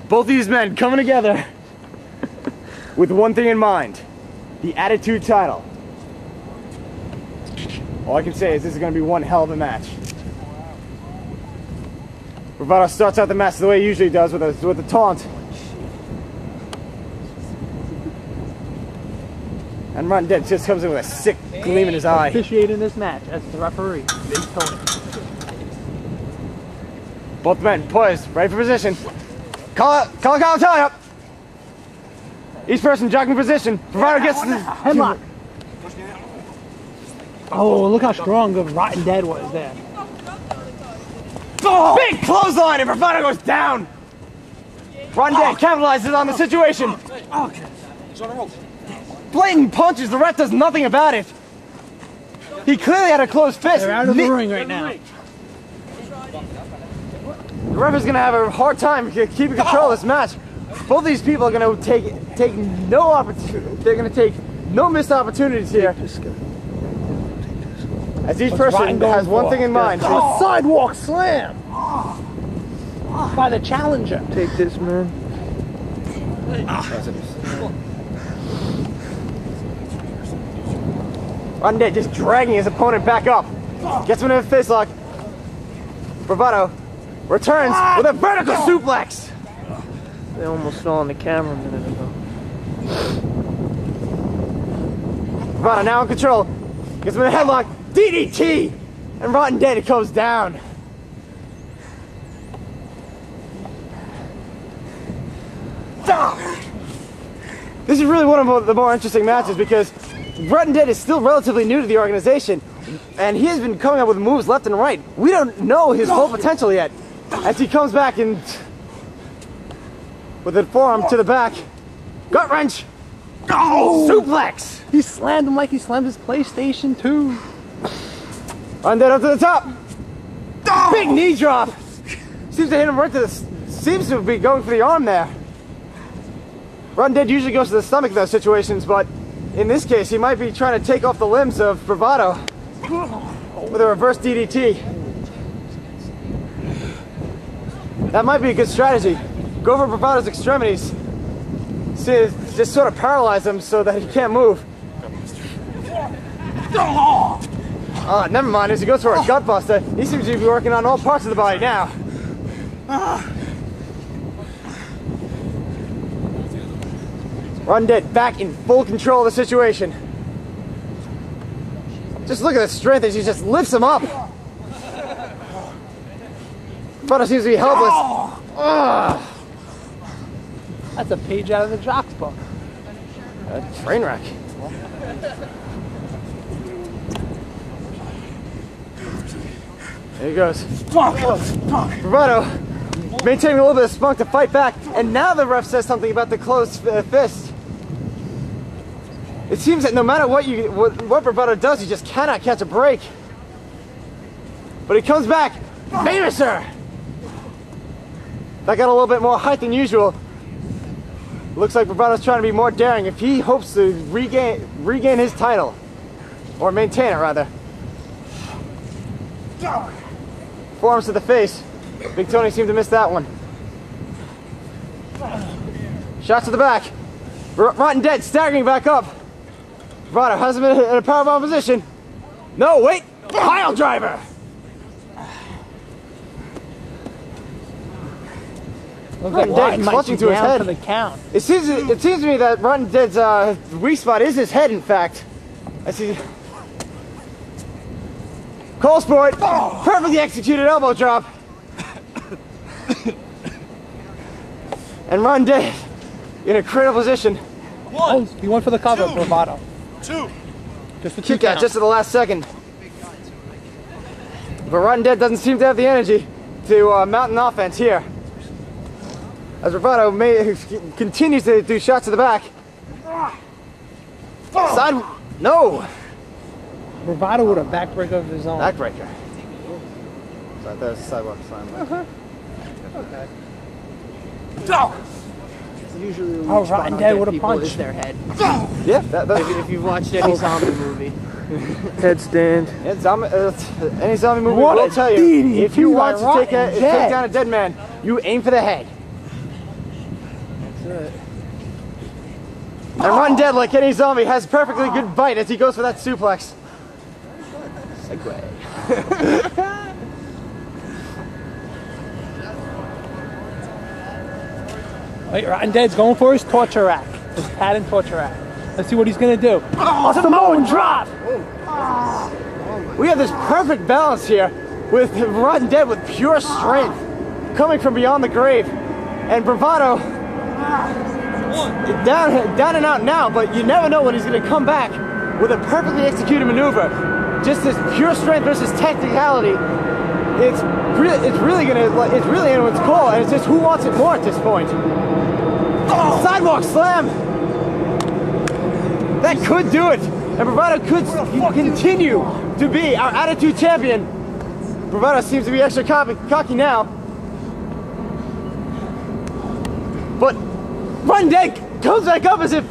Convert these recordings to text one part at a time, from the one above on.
Both these men coming together with one thing in mind. The Attitude title. All I can say is this is going to be one hell of a match. Bravado starts out the match the way he usually does with a taunt. And Rotten Dead just comes in with a sick gleam in his eye. Officiating this match as the referee, Big Tony. Both men poised, ready for position. Call tally up. Each person jockeying position. Bravado gets the headlock. Oh, look how strong the Rotten Dead was there. Oh, big clothesline and Bravado goes down. Rotten Dead capitalizes on the situation. Blatant punches, the ref does nothing about it. He clearly had a closed fist. They're out of the ring right now. The ref is going to have a hard time keeping control of this match. Both of these people are going to take no opportunity. They're going to take no missed opportunities here. As each person has one thing in mind. A sidewalk slam by the challenger. Take this, man. Rotten Dead just dragging his opponent back up. Gets him into a fist lock. Bravado returns with a vertical suplex. They almost fell on the camera a minute ago. Bravado now in control. Gets him in a headlock. DDT! And Rotten Dead goes down. This is really one of the more interesting matches because Rotten Dead is still relatively new to the organization and he has been coming up with moves left and right. We don't know his full potential yet. As he comes back and with a forearm to the back. Gut wrench! Suplex! He slammed him like he slammed his PlayStation 2. Rotten Dead up to the top. Big knee drop. Seems to hit him right to the. Seems to be going for the arm there. Rotten Dead usually goes to the stomach in those situations, but in this case, he might be trying to take off the limbs of Bravado with a reverse DDT. That might be a good strategy. Go for Bravado's extremities. See, just sort of paralyze him so that he can't move. Never mind, as he goes for a gut buster, he seems to be working on all parts of the body now. Rotten Dead back in full control of the situation. Just look at the strength as he just lifts him up. Bravado seems to be helpless. That's a page out of the Jock's book. A train wreck. There he goes. Bravado maintaining a little bit of spunk to fight back, and now the ref says something about the closed fist. It seems that no matter what Bravado does, he just cannot catch a break. But he comes back. Sir. That got a little bit more height than usual. Looks like Bravado's trying to be more daring if he hopes to regain his title. Or maintain it, rather. Forearms to the face. Big Tony seemed to miss that one. Shots to the back. Rotten Dead staggering back up. Bravado has him in a powerbomb position. No, wait! Pile driver! Rotten Dead clutching to his head. For the count. It seems to me that Rotten Dead's weak spot is his head, in fact. I see. Cole Sport, perfectly executed elbow drop. And Rotten Dead in a critical position. He went for the cover, Bravado. Just for two Kick out just at the last second. But Rotten Dead doesn't seem to have the energy to mount an offense here. As Bravado continues to do shots to the back. Side, no! Bravado with a backbreaker of his own. Backbreaker. So there's a sidewalk slam. Okay. Usually Rotten Dead with a punch. is their head. Yeah, If you've watched any zombie movie. Headstand. Any zombie movie will tell you, if you want to take down a dead man, you aim for the head. And Rotten Dead, like any zombie, has a perfectly good bite as he goes for that suplex. Segway. Wait, Rotten Dead's going for his torture rack. His patent torture rack. Let's see what he's gonna do. Oh, Samoan drop! We have this perfect balance here with Rotten Dead with pure strength coming from beyond the grave. And Bravado down and out now, but you never know when he's gonna come back with a perfectly executed maneuver. Just this pure strength versus technicality. It's really anyone's call, and it's just who wants it more at this point. Oh, sidewalk slam! That could do it, and Bravado could continue to be our Attitude Champion. Bravado seems to be extra cocky now. But Rotten Dead comes back up as if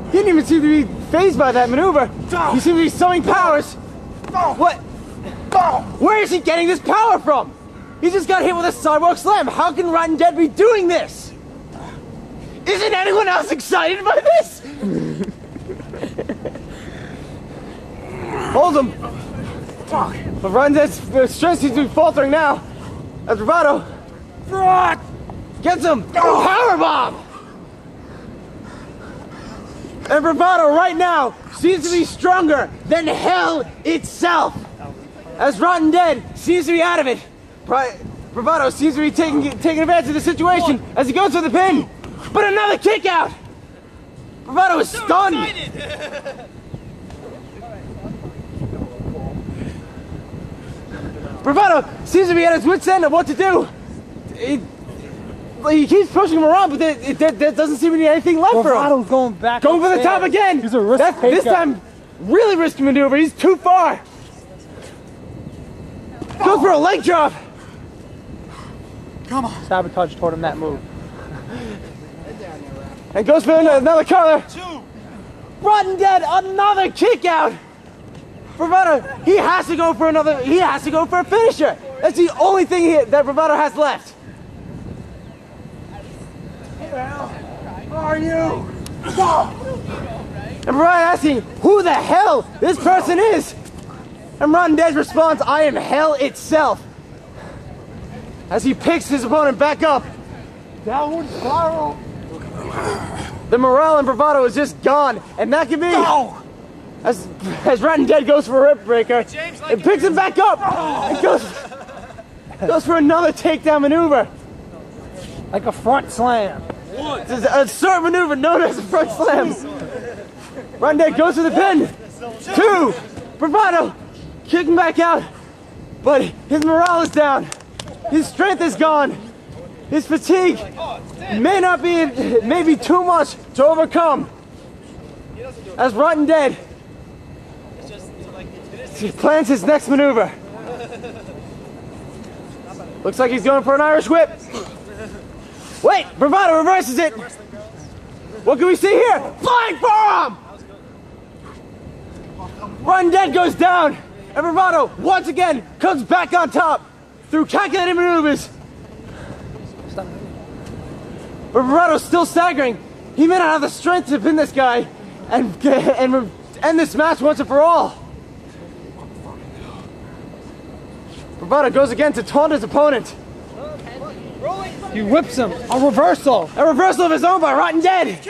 he didn't even seem to be phased by that maneuver. He seems to be summoning powers. What? Where is he getting this power from? He just got hit with a sidewalk slam. How can Rotten Dead be doing this? Isn't anyone else excited by this? Hold him. But Rotten Dead's strength seems to be faltering now. As Bravado gets him. Power bomb. And Bravado right now seems to be stronger than hell itself. As Rotten Dead seems to be out of it. Bravado seems to be taking advantage of the situation as he goes for the pin. But another kick out. Bravado is stunned. Bravado seems to be at his wit's end of what to do. He keeps pushing him around, but there doesn't seem to be anything left for him. Bravado's going back. Going for the top again. He's a risk taker. This time, really risky maneuver. He's too far. Goes for a leg drop. Come on. Sabotage taught him that move. And goes for another collar. Rotten Dead, another kick out. Bravado, he has to go for another. He has to go for a finisher. That's the only thing that Bravado has left. Where are you? And Bravado asking who the hell this person is. And Rotten Dead responds, I am hell itself. As he picks his opponent back up. Downward spiral. The morale in Bravado is just gone. And that can be. As Rotten Dead goes for a rip breaker. It picks him back up. And goes for another takedown maneuver. Like a front slam. It's a certain maneuver known as a front slam. Rotten Dead goes for the pin. 2. Bravado kicking back out. But his morale is down. His strength is gone. His fatigue may be too much to overcome. As Rotten Dead plans his next maneuver. Looks like he's going for an Irish whip. Wait, Bravado reverses it. What can we see here? Flying forearm! Rotten Dead goes down. And Bravado, once again, comes back on top through calculated maneuvers. But Bravado's still staggering. He may not have the strength to pin this guy and end this match once and for all. Bravado goes again to taunt his opponent. He whips him. A reversal. A reversal of his own by Rotten Dead.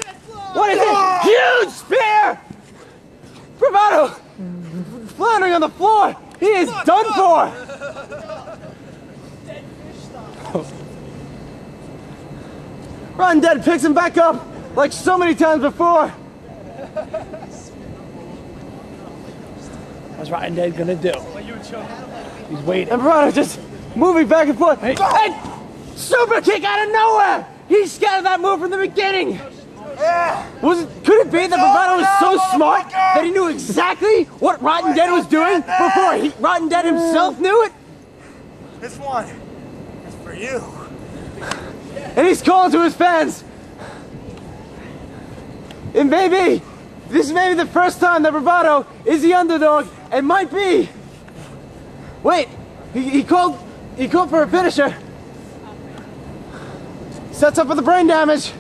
What is it? Huge spear! Bravado floundering on the floor. He is done for. Rotten Dead picks him back up like so many times before. What's Rotten Dead gonna do? He's waiting. And Bravado just moving back and forth. Hey. And super kick out of nowhere! He scattered that move from the beginning. Could it be that Bravado was so smart that he knew exactly what Rotten Dead was doing before Rotten Dead himself knew it? This one is for you. And he's calling to his fans. And maybe this may be the first time that Bravado is the underdog and might be. Wait, he called for a finisher. Sets up for the brain damage.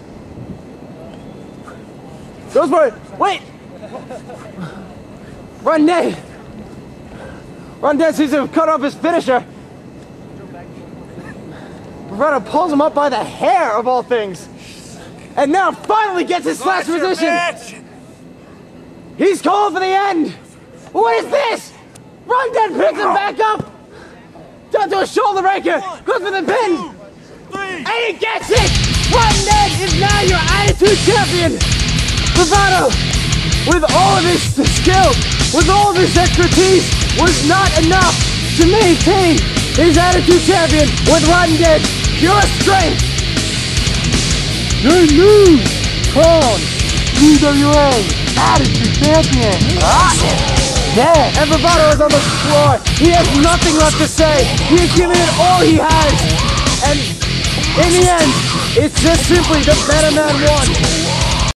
Goes for it. Wait. Run Ned. Run Ned seems to have cut off his finisher. Bravado pulls him up by the hair of all things. And now finally gets his last position. He's calling for the end. What is this? Run Dead picks him back up. Down to a shoulder breaker. Goes for the pin. And he gets it. Run Dead is now your attitude champion. Bravado, with all of his skill, with all of his expertise, was not enough to maintain his attitude champion with Run Dead. Pure strength. Your new crown BWA attitude champion. Yeah. And Bravado is on the floor. He has nothing left to say. He is giving it all he has. And in the end, it's just simply the better man won.